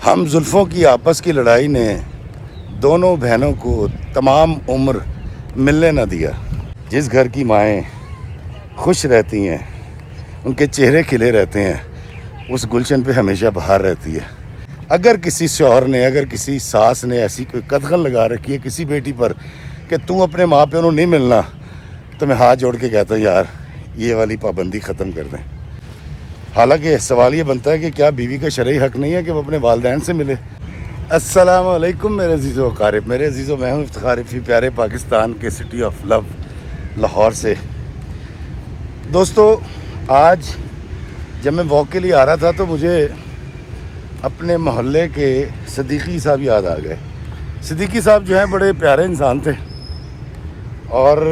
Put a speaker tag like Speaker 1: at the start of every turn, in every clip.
Speaker 1: ہم زلفوں کی آپس کی لڑائی نے دونوں بہنوں کو تمام عمر ملنے نہ دیا۔ جس گھر کی مائیں خوش رہتی ہیں، ان کے چہرے کھلے رہتے ہیں، اس گلشن پہ ہمیشہ بہار رہتی ہے۔ اگر کسی شوہر نے، اگر کسی ساس نے ایسی کوئی قدغن لگا رکھی ہے کسی بیٹی پر کہ تم اپنے ماں پیوں کو نہیں ملنا، تو میں ہاتھ جوڑ کے کہتا ہوں یار یہ والی پابندی ختم کر دیں۔ حالانکہ سوال یہ بنتا ہے کہ کیا بیوی کا شرعی حق نہیں ہے کہ وہ اپنے والدین سے ملے؟ السلام علیکم میرے عزیزو اقارب، میرے عزیزو، میں ہوں افتخار رفیع، پیارے پاکستان کے سٹی آف لو لاہور سے۔ دوستو، آج جب میں واک کے لیے آ رہا تھا تو مجھے اپنے محلے کے صدیقی صاحب یاد آ گئے۔ صدیقی صاحب جو ہیں بڑے پیارے انسان تھے، اور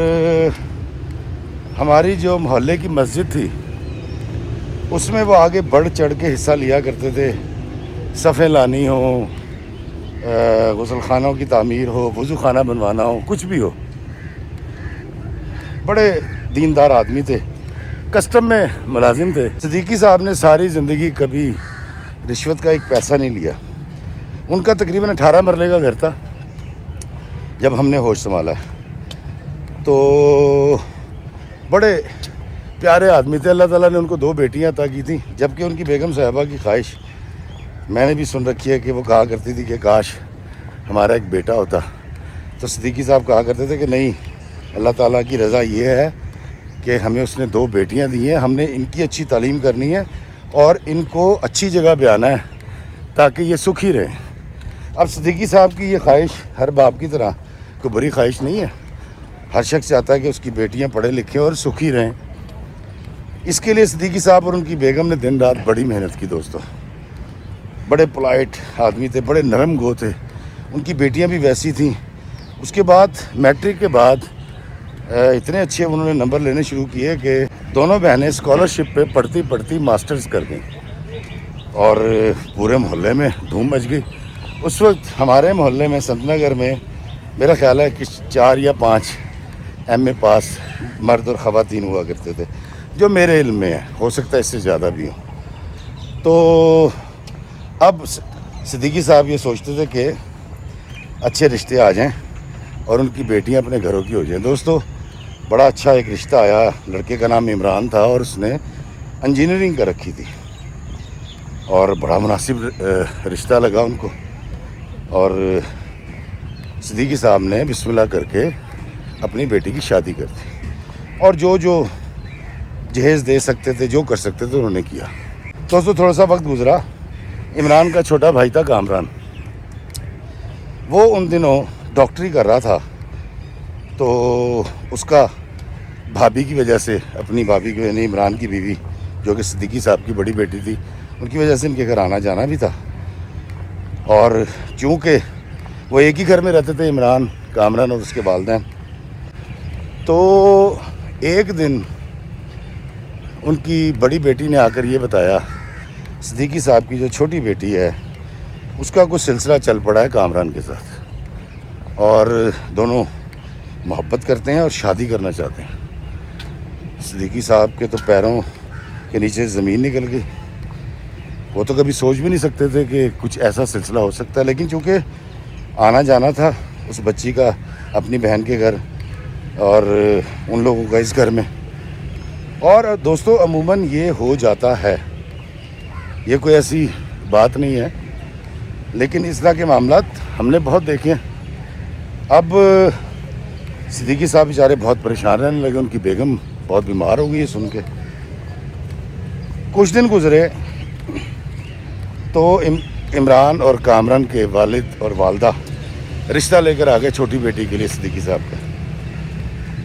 Speaker 1: ہماری جو محلے کی مسجد تھی اس میں وہ آگے بڑھ چڑھ کے حصہ لیا کرتے تھے۔ صفیں لانی ہوں، غسل خانوں کی تعمیر ہو، وضو خانہ بنوانا ہو، کچھ بھی ہو۔ بڑے دیندار آدمی تھے، کسٹم میں ملازم تھے۔ صدیقی صاحب نے ساری زندگی کبھی رشوت کا ایک پیسہ نہیں لیا۔ ان کا تقریباً 18 مرلے کا گھر تھا جب ہم نے ہوش سنبھالا۔ تو بڑے پیارے آدمی تھے۔ اللہ تعالیٰ نے ان کو 2 بیٹیاں عطا کی تھیں، جبکہ ان کی بیگم صاحبہ کی خواہش میں نے بھی سن رکھی ہے کہ وہ کہا کرتی تھی کہ کاش ہمارا ایک بیٹا ہوتا۔ تو صدیقی صاحب کہا کرتے تھے کہ نہیں، اللہ تعالیٰ کی رضا یہ ہے کہ ہمیں اس نے 2 بیٹیاں دی ہیں، ہم نے ان کی اچھی تعلیم کرنی ہے اور ان کو اچھی جگہ پہ آنا ہے تاکہ یہ سکھی رہیں۔ اب صدیقی صاحب کی یہ خواہش ہر باپ کی طرح کوئی بری خواہش نہیں ہے۔ ہر شخص چاہتا ہے کہ اس کی بیٹیاں پڑھے لکھیں اور سکھی رہیں۔ اس کے لیے صدیقی صاحب اور ان کی بیگم نے دن رات بڑی محنت کی۔ دوستو، بڑے پولائٹ آدمی تھے، بڑے نرم گو تھے، ان کی بیٹیاں بھی ویسی تھیں۔ اس کے بعد میٹرک کے بعد اتنے اچھے انہوں نے نمبر لینے شروع کیے کہ دونوں بہنیں اسکالرشپ پہ پڑھتی پڑھتی ماسٹرز کر گئیں، اور پورے محلے میں دھوم مچ گئی۔ اس وقت ہمارے محلے میں سنت نگر میں میرا خیال ہے کہ 4 یا 5 ایم اے پاس مرد اور خواتین ہوا کرتے تھے، جو میرے علم میں ہے، ہو سکتا ہے اس سے زیادہ بھی ہوں۔ تو اب صدیقی صاحب یہ سوچتے تھے کہ اچھے رشتے آ جائیں اور ان کی بیٹیاں اپنے گھروں کی ہو جائیں۔ دوستو، بڑا اچھا ایک رشتہ آیا۔ لڑکے کا نام عمران تھا اور اس نے انجینئرنگ کر رکھی تھی، اور بڑا مناسب رشتہ لگا ان کو، اور صدیقی صاحب نے بسم اللہ کر کے اپنی بیٹی کی شادی کر دی، اور جو جہیز دے سکتے تھے، جو کر سکتے تھے، انہوں نے کیا۔ دوستو، تھوڑا سا وقت گزرا، عمران کا چھوٹا بھائی تھا کامران، وہ ان دنوں ڈاکٹری کر رہا تھا۔ تو اس کا بھابھی کی وجہ سے، اپنی بھابھی کی، یعنی عمران کی بیوی جو کہ صدیقی صاحب کی بڑی بیٹی تھی، ان کی وجہ سے ان کے گھر آنا جانا بھی تھا۔ اور چونکہ وہ ایک ہی گھر میں رہتے تھے، عمران، کامران اور اس کے والدین، تو ایک دن ان کی بڑی بیٹی نے آ کر یہ بتایا، صدیقی صاحب کی جو چھوٹی بیٹی ہے اس کا کچھ سلسلہ چل پڑا ہے کامران کے ساتھ، اور دونوں محبت کرتے ہیں اور شادی کرنا چاہتے ہیں۔ صدیقی صاحب کے تو پیروں کے نیچے زمین نکل گئی۔ وہ تو کبھی سوچ بھی نہیں سکتے تھے کہ کچھ ایسا سلسلہ ہو سکتا ہے، لیکن چونکہ آنا جانا تھا اس بچی کا اپنی بہن کے گھر اور ان لوگوں کا اس گھر میں، اور دوستو عموماً یہ ہو جاتا ہے، یہ کوئی ایسی بات نہیں ہے، لیکن اس طرح کے معاملات ہم نے بہت دیکھے ہیں۔ اب صدیقی صاحب بیچارے بہت پریشان رہنے لگے، ان کی بیگم بہت بیمار ہو گئی ہے سن کے۔ کچھ دن گزرے تو عمران اور کامران کے والد اور والدہ رشتہ لے کر آ گئے چھوٹی بیٹی کے لیے صدیقی صاحب کا۔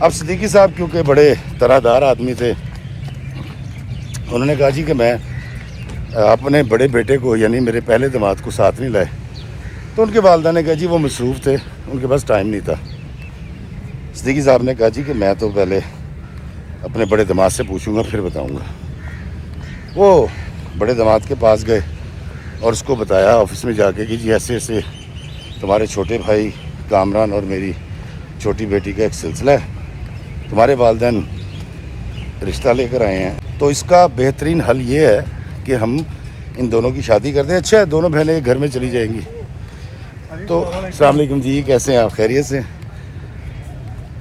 Speaker 1: اب صدیقی صاحب کیونکہ بڑے طرح دار آدمی تھے، انہوں نے کہا جی کہ میں اپنے بڑے بیٹے کو، یعنی میرے پہلے داماد کو ساتھ نہیں لائے۔ تو ان کے والدہ نے کہا جی وہ مصروف تھے، ان کے پاس ٹائم نہیں تھا۔ صدیقی صاحب نے کہا جی کہ میں تو پہلے اپنے بڑے داماد سے پوچھوں گا پھر بتاؤں گا۔ وہ بڑے داماد کے پاس گئے اور اس کو بتایا آفس میں جا کے کہ جی ایسے ایسے تمہارے چھوٹے بھائی کامران اور میری چھوٹی بیٹی کا ایک سلسلہ ہے، تمہارے والدین رشتہ لے کر آئے ہیں، تو اس کا بہترین حل یہ ہے کہ ہم ان دونوں کی شادی کر دیں. اچھا ہے, دونوں بہنیں گھر میں چلی جائیں گی. تو السلام علیکم جی, کیسے ہیں آپ؟ خیریت سے؟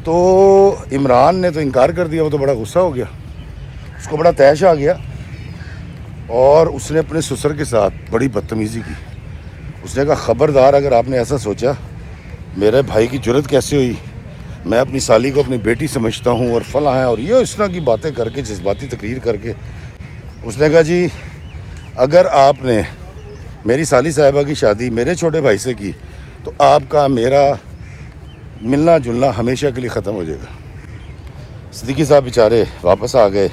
Speaker 1: تو عمران نے تو انکار کر دیا, وہ تو بڑا غصہ ہو گیا, اس کو بڑا طیش آ گیا اور اس نے اپنے سسر کے ساتھ بڑی بدتمیزی کی. اس نے کہا خبردار اگر آپ نے ایسا سوچا, میرے بھائی کی جرت کیسے ہوئی, میں اپنی سالی کو اپنی بیٹی سمجھتا ہوں اور فلاں ہے, اور یہ اس طرح کی باتیں کر کے, جذباتی تقریر کر کے. اس نے کہا جی اگر آپ نے میری سالی صاحبہ کی شادی میرے چھوٹے بھائی سے کی تو آپ کا میرا ملنا جلنا ہمیشہ کے لیے ختم ہو جائے گا. صدیقی صاحب بیچارے واپس آ گئے,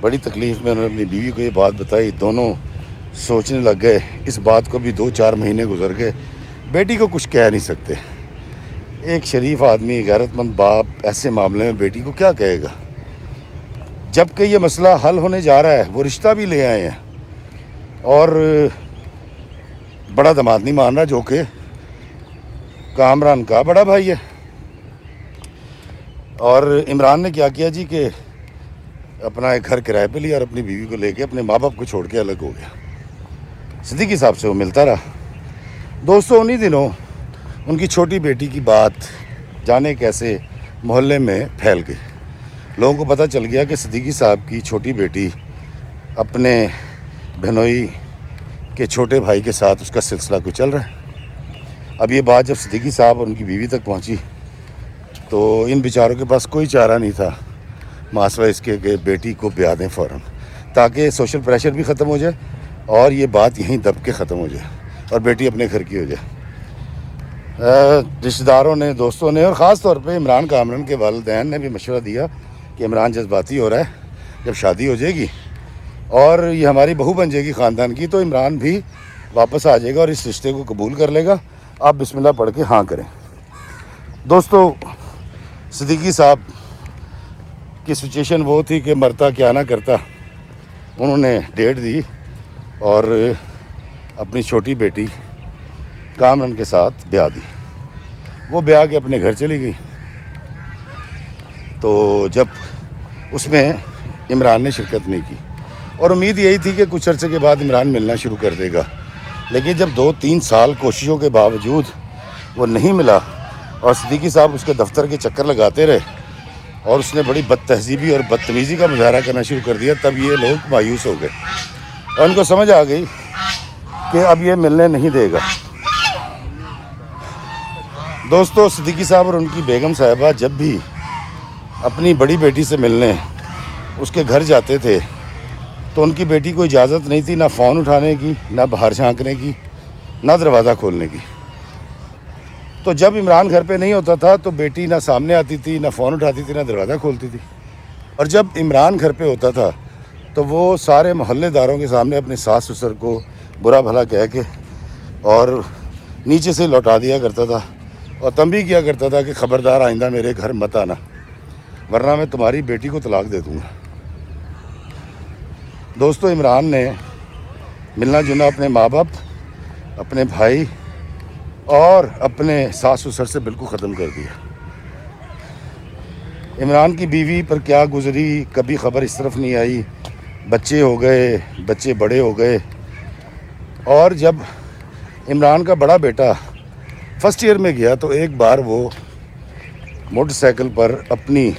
Speaker 1: بڑی تکلیف میں انہوں نے اپنی بیوی کو یہ بات بتائی. دونوں سوچنے لگ گئے. اس بات کو بھی 2-4 مہینے گزر گئے. بیٹی کو کچھ کہہ نہیں سکتے. ایک شریف آدمی, غیرت مند باپ ایسے معاملے میں بیٹی کو کیا کہے گا؟ جب کہ یہ مسئلہ حل ہونے جا رہا ہے, وہ رشتہ بھی لے آئے ہیں اور بڑا داماد نہیں مان رہا, جو کہ کامران کا بڑا بھائی ہے. اور عمران نے کیا کیا جی کہ اپنا ایک گھر کرائے پہ لیا اور اپنی بیوی کو لے کے اپنے ماں باپ کو چھوڑ کے الگ ہو گیا. صدیقی صاحب سے وہ ملتا رہا. دوستوں انہی دنوں ان کی چھوٹی بیٹی کی بات جانے کیسے محلے میں پھیل گئی. لوگوں کو پتہ چل گیا کہ صدیقی صاحب کی چھوٹی بیٹی اپنے بہنوئی کے چھوٹے بھائی کے ساتھ اس کا سلسلہ کچھ چل رہا ہے. اب یہ بات جب صدیقی صاحب اور ان کی بیوی تک پہنچی تو ان بیچاروں کے پاس کوئی چارہ نہیں تھا ماسوائے اس کے کہ بیٹی کو بیاہ دیں فوراً, تاکہ سوشل پریشر بھی ختم ہو جائے اور یہ بات یہیں دب کے ختم ہو جائے اور بیٹی اپنے گھر کی ہو جائے. رشتہ داروں نے, دوستوں نے اور خاص طور پہ عمران کامران کے والدین نے بھی مشورہ دیا کہ عمران جذباتی ہو رہا ہے, جب شادی ہو جائے گی اور یہ ہماری بہو بن جائے گی خاندان کی تو عمران بھی واپس آ جائے گا اور اس رشتے کو قبول کر لے گا, آپ بسم اللہ پڑھ کے ہاں کریں. دوستو صدیقی صاحب کی سچویشن وہ تھی کہ مرتا کیا نہ کرتا. انہوں نے ڈیٹ دی اور اپنی چھوٹی بیٹی کامران کے ساتھ بیاہ دی. وہ بیاہ کے اپنے گھر چلی گئی. تو جب اس میں عمران نے شرکت نہیں کی اور امید یہی تھی کہ کچھ عرصے کے بعد عمران ملنا شروع کر دے گا, لیکن جب 2-3 سال کوششوں کے باوجود وہ نہیں ملا اور صدیقی صاحب اس کے دفتر کے چکر لگاتے رہے اور اس نے بڑی بد تہذیبی اور بدتمیزی کا مظاہرہ کرنا شروع کر دیا, تب یہ لوگ مایوس ہو گئے اور ان کو سمجھ آ گئی کہ اب یہ ملنے نہیں دے گا. دوستو صدیقی صاحب اور ان کی بیگم صاحبہ جب بھی اپنی بڑی بیٹی سے ملنے اس کے گھر جاتے تھے تو ان کی بیٹی کو اجازت نہیں تھی نہ فون اٹھانے کی, نہ باہر جھانکنے کی, نہ دروازہ کھولنے کی. تو جب عمران گھر پہ نہیں ہوتا تھا تو بیٹی نہ سامنے آتی تھی, نہ فون اٹھاتی تھی, نہ دروازہ کھولتی تھی. اور جب عمران گھر پہ ہوتا تھا تو وہ سارے محلے داروں کے سامنے اپنے ساس سسر کو برا بھلا کہہ کے اور نیچے سے لوٹا دیا کرتا تھا اور تنبیہ کیا کرتا تھا کہ خبردار آئندہ میرے گھر مت آنا ورنہ میں تمہاری بیٹی کو طلاق دے دوں گا. دوستو عمران نے ملنا جلنا اپنے ماں باپ, اپنے بھائی اور اپنے ساس سسر سے بالکل ختم کر دیا. عمران کی بیوی پر کیا گزری کبھی خبر اس طرف نہیں آئی. بچے ہو گئے, بچے بڑے ہو گئے اور جب عمران کا بڑا بیٹا فرسٹ ایئر میں گیا تو ایک بار وہ موٹر سائیکل پر اپنی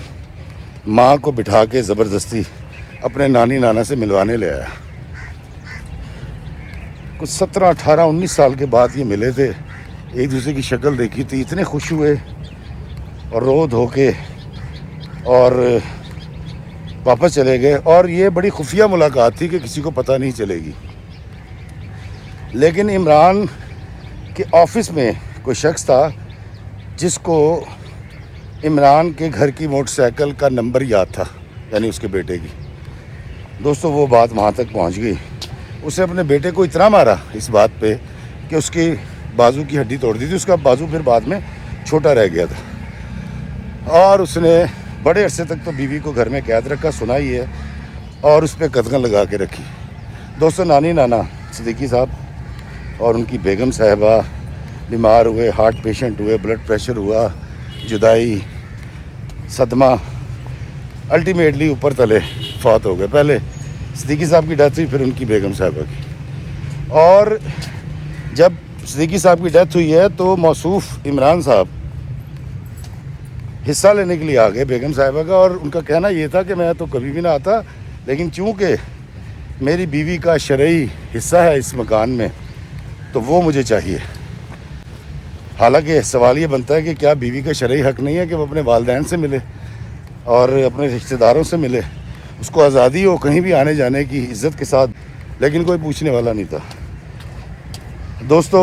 Speaker 1: ماں کو بٹھا کے زبردستی اپنے نانی نانا سے ملوانے لے آیا. کچھ 17, 18, 19 سال کے بعد یہ ملے تھے, ایک دوسرے کی شکل دیکھی تھی, اتنے خوش ہوئے اور رو دھو کے اور واپس چلے گئے. اور یہ بڑی خفیہ ملاقات تھی کہ کسی کو پتہ نہیں چلے گی. لیکن عمران کے آفس میں کوئی شخص تھا جس کو عمران کے گھر کی موٹر سائیکل کا نمبر یاد تھا, یعنی اس کے بیٹے کی. دوستو وہ بات وہاں تک پہنچ گئی. اس نے اپنے بیٹے کو اتنا مارا اس بات پہ کہ اس کی بازو کی ہڈی توڑ دی تھی. اس کا بازو پھر بعد میں چھوٹا رہ گیا تھا اور اس نے بڑے عرصے تک تو بیوی کو گھر میں قید رکھا, سنا ہی ہے, اور اس پہ قدغن لگا کے رکھی. دوستو نانی نانا صدیقی صاحب اور ان کی بیگم صاحبہ بیمار ہوئے, ہارٹ پیشنٹ ہوئے, بلڈ پریشر ہوا, جدائی, صدمہ, الٹیمیٹلی اوپر تلے فوت ہو گئے. پہلے صدیقی صاحب کی ڈیتھ ہوئی, پھر ان کی بیگم صاحبہ کی. اور جب صدیقی صاحب کی ڈیتھ ہوئی ہے تو موصوف عمران صاحب حصہ لینے کے لیے آ گئے بیگم صاحبہ کا، اور ان کا کہنا یہ تھا کہ میں تو کبھی بھی نہ آتا، لیکن چونکہ میری بیوی کا شرعی حصہ ہے اس مکان میں تو وہ مجھے چاہیے۔ حالانکہ سوال یہ بنتا ہے کہ کیا بیوی کا شرعی حق نہیں ہے کہ وہ اپنے والدین سے ملے اور اپنے رشتہ داروں سے ملے؟ اس کو آزادی ہو کہیں بھی آنے جانے کی عزت کے ساتھ، لیکن کوئی پوچھنے والا نہیں تھا۔ دوستو،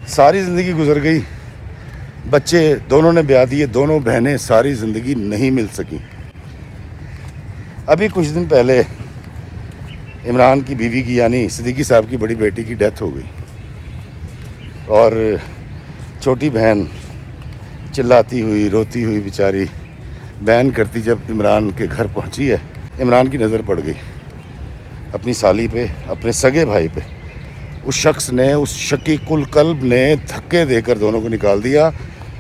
Speaker 1: ساری زندگی گزر گئی، بچے دونوں نے بیاہ دیے، دونوں بہنیں ساری زندگی نہیں مل سکیں۔ ابھی کچھ دن پہلے عمران کی بیوی کی یعنی صدیقی صاحب کی بڑی بیٹی کی ڈیتھ ہو گئی، اور چھوٹی بہن چلاتی ہوئی روتی ہوئی بیچاری بیان کرتی جب عمران کے گھر پہنچی ہے، عمران کی نظر پڑ گئی اپنی سالی پہ، اپنے سگے بھائی پہ۔ اس شخص نے، اس شقیق القلب نے دھکے دے کر دونوں کو نکال دیا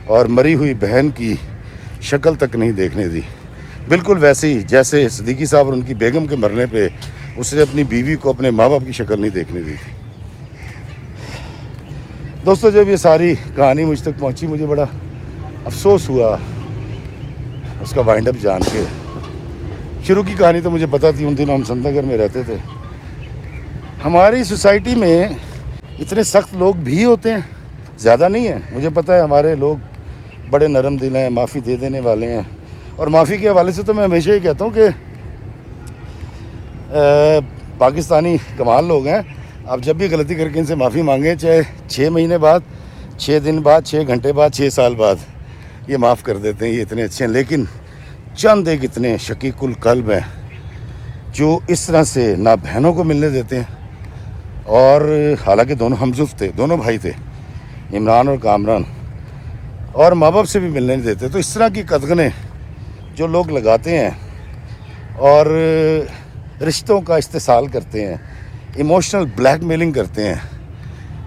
Speaker 1: اور مری ہوئی بہن کی شکل تک نہیں دیکھنے دی، بالکل ویسے ہی جیسے صدیقی صاحب اور ان کی بیگم کے مرنے پہ اس نے اپنی بیوی کو اپنے ماں باپ کی شکل نہیں دیکھنے دی تھی۔ دوستو، جب یہ ساری کہانی مجھ تک پہنچی مجھے بڑا افسوس ہوا اس کا وائنڈ اپ جان کے۔ شروع کی کہانی تو مجھے پتہ تھی، ان دنوں ہم سنت نگر میں رہتے تھے۔ ہماری سوسائٹی میں اتنے سخت لوگ بھی ہوتے ہیں، زیادہ نہیں ہیں، مجھے پتہ ہے ہمارے لوگ بڑے نرم دل ہیں، معافی دے دینے والے ہیں، اور معافی کے حوالے سے تو میں ہمیشہ ہی کہتا ہوں کہ پاکستانی کمال لوگ ہیں۔ آپ جب بھی غلطی کر کے ان سے معافی مانگیں، چاہے 6 مہینے بعد، 6 دن بعد، 6 گھنٹے بعد، 6 سال بعد، یہ معاف کر دیتے ہیں، یہ اتنے اچھے ہیں۔ لیکن چند ایک اتنے شقیق القلب ہیں جو اس طرح سے نہ بہنوں کو ملنے دیتے ہیں، اور حالانکہ دونوں ہمزف تھے، دونوں بھائی تھے، عمران اور کامران، اور ماں باپ سے بھی ملنے نہیں دیتے۔ تو اس طرح کی قدغنیں جو لوگ لگاتے ہیں اور رشتوں کا استحصال کرتے ہیں، ایموشنل بلیک میلنگ کرتے ہیں،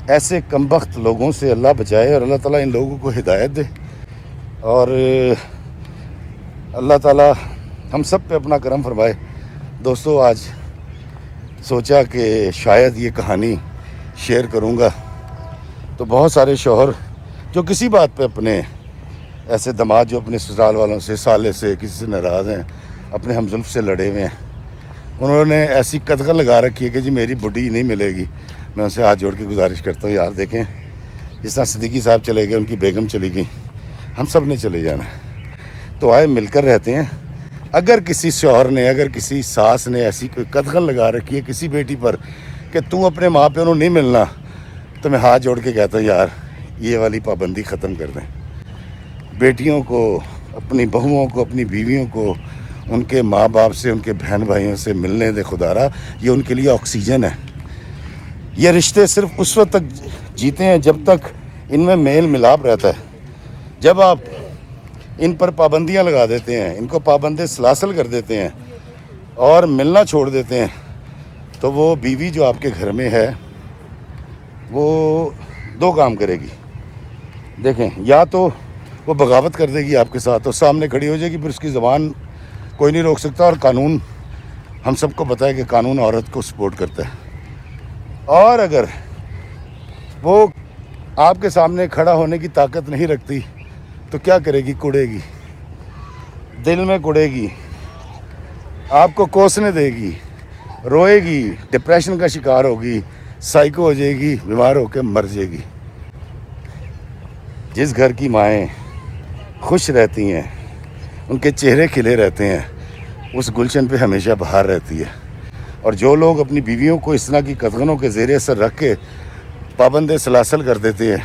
Speaker 1: ایسے کمبخت لوگوں سے اللہ بچائے، اور اللہ تعالیٰ ان لوگوں کو ہدایت دے، اور اللہ تعالیٰ ہم سب پہ اپنا کرم فرمائے۔ دوستو، آج سوچا کہ شاید یہ کہانی شیئر کروں گا تو بہت سارے شوہر جو کسی بات پہ اپنے ایسے دماد جو اپنے سسرال والوں سے، سالے سے، کسی سے ناراض ہیں، اپنے ہمزلف سے لڑے ہوئے ہیں، انہوں نے ایسی قدغن لگا رکھی ہے کہ جی میری بڈی نہیں ملے گی۔ میں ان سے ہاتھ جوڑ کے گزارش کرتا ہوں، یار دیکھیں جس طرح صدیقی صاحب چلے گئے، ان کی بیگم چلی گئی، ہم سب نے چلے جانا ہے، تو آئے مل کر رہتے ہیں۔ اگر کسی شوہر نے، اگر کسی ساس نے ایسی کوئی قدغن لگا رکھی ہے کسی بیٹی پر کہ تم اپنے ماں پیوں نہیں ملنا، تو میں ہاتھ جوڑ کے کہتا ہوں یار یہ والی پابندی ختم کر دیں۔ بیٹیوں کو، اپنی بہوؤں کو، اپنی بیویوں کو ان کے ماں باپ سے، ان کے بہن بھائیوں سے ملنے دے خدا را، یہ ان کے لیے آکسیجن ہے۔ یہ رشتے صرف اس وقت تک جیتے ہیں جب تک ان میں میل ملاپ رہتا ہے۔ جب آپ ان پر پابندیاں لگا دیتے ہیں، ان کو پابند سلاسل کر دیتے ہیں اور ملنا چھوڑ دیتے ہیں، تو وہ بیوی جو آپ کے گھر میں ہے وہ 2 کام کرے گی۔ دیکھیں، یا تو وہ بغاوت کر دے گی آپ کے ساتھ اور سامنے کھڑی ہو جائے گی، پھر اس کی زبان کوئی نہیں روک سکتا، اور قانون، ہم سب کو پتہ ہے کہ قانون عورت کو سپورٹ کرتا ہے۔ اور اگر وہ آپ کے سامنے کھڑا ہونے کی طاقت نہیں رکھتی تو کیا کرے گی؟ کڑے گی، دل میں کڑے گی، آپ کو کوسنے دے گی، روئے گی، ڈپریشن کا شکار ہوگی، سائیکو ہو جائے گی، بیمار ہو کے مر جائے گی۔ جس گھر کی مائیں خوش رہتی ہیں، ان کے چہرے کھلے رہتے ہیں، اس گلشن پہ ہمیشہ بہار رہتی ہے۔ اور جو لوگ اپنی بیویوں کو اس طرح کی قدغنوں کے زیر اثر رکھ کے پابند سلاسل کر دیتے ہیں،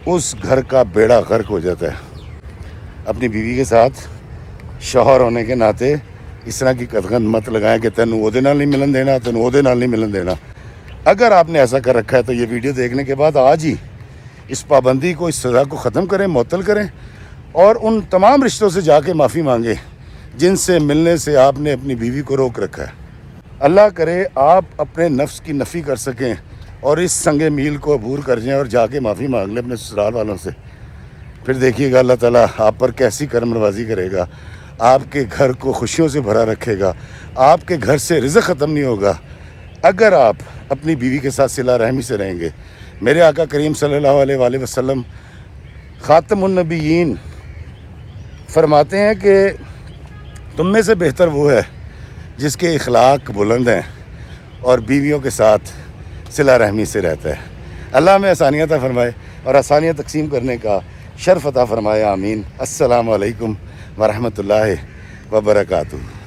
Speaker 1: اس گھر کا بیڑا غرق ہو جاتا ہے۔ اپنی بیوی کے ساتھ شوہر ہونے کے ناطے اس طرح کی قدغن مت لگائیں کہ تینوں وہ دے نال نہیں ملن دینا، تینوں وہ دے نال نہیں ملن دینا۔ اگر آپ نے ایسا کر رکھا ہے تو یہ ویڈیو دیکھنے کے بعد آج ہی اس پابندی کو، اس سزا کو ختم کریں، معطل کریں، اور ان تمام رشتوں سے جا کے معافی مانگیں جن سے ملنے سے آپ نے اپنی بیوی کو روک رکھا ہے۔ اللہ کرے آپ اپنے نفس کی نفی کر سکیں اور اس سنگ میل کو عبور کر جائیں اور جا کے معافی مانگ لیں اپنے سسرال والوں سے۔ پھر دیکھیے گا اللہ تعالیٰ آپ پر کیسی کرم نوازی کرے گا، آپ کے گھر کو خوشیوں سے بھرا رکھے گا، آپ کے گھر سے رزق ختم نہیں ہوگا۔ اگر آپ اپنی بیوی کے ساتھ صلہ رحمی سے رہیں گے. میرے آقا کریم صلی اللہ علیہ وآلہ وسلم خاتم النبیین فرماتے ہیں کہ تم میں سے بہتر وہ ہے جس کے اخلاق بلند ہیں اور بیویوں کے ساتھ صلہ رحمی سے رہتا ہے. اللہ میں آسانیاں عطا فرمائے اور آسانیاں تقسیم کرنے کا شرف عطا فرمائے. آمین. السلام علیکم ورحمۃ اللہ وبرکاتہ.